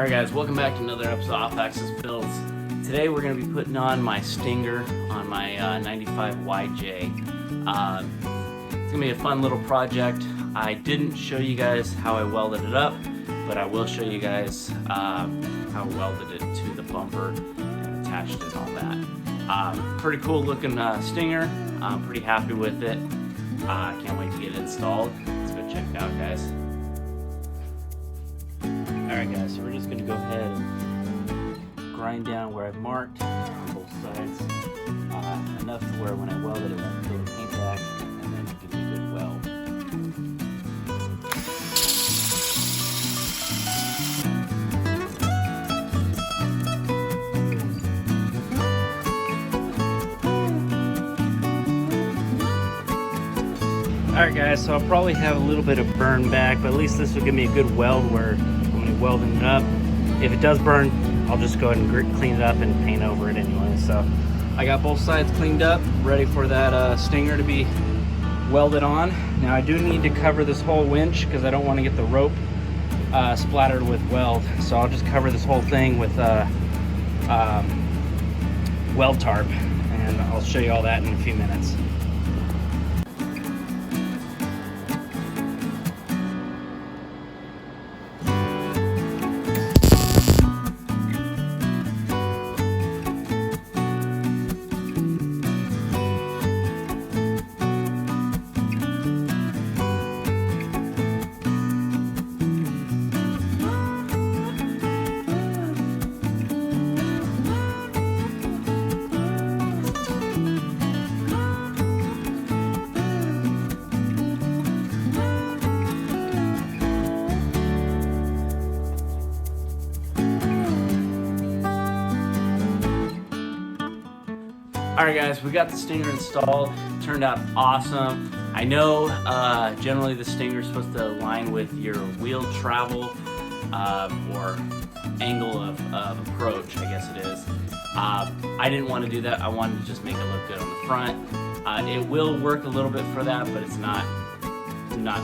Alright guys, welcome back to another episode of Off Axis Builds. Today we're going to be putting on my stinger on my 95 YJ. It's going to be a fun little project. I didn't show you guys how I welded it up, but I will show you guys how I welded it to the bumper and attached it and all that. Pretty cool looking stinger. I'm pretty happy with it. I can't wait to get it installed. Let's go check it out, guys. Alright guys, so we're just going to go ahead and grind down where I've marked on both sides. Enough to where when I weld it, it won't peel the paint back, and then give me a good weld. Alright guys, so I'll probably have a little bit of burn back, but at least this will give me a good weld where welding it up. If it does burn, I'll just go ahead and clean it up and paint over it anyway. So I got both sides cleaned up, ready for that stinger to be welded on. Now I do need to cover this whole winch because I don't want to get the rope splattered with weld. So I'll just cover this whole thing with weld tarp, and I'll show you all that in a few minutes. Alright guys, we got the stinger installed. It turned out awesome. I know generally the stinger is supposed to align with your wheel travel or angle of approach, I guess it is. I didn't want to do that. I wanted to just make it look good on the front. It will work a little bit for that, but it's not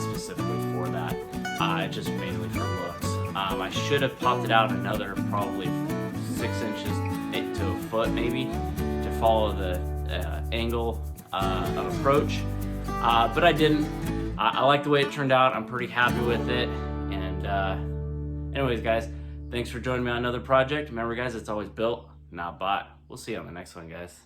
specifically for that. It's just mainly for looks. I should have popped it out another probably 6 inches to a foot maybe, to follow the angle of approach, but I didn't. I like the way it turned out. I'm pretty happy with it. And anyways guys, thanks for joining me on another project. Remember guys, it's always built, not bought. We'll see you on the next one, guys.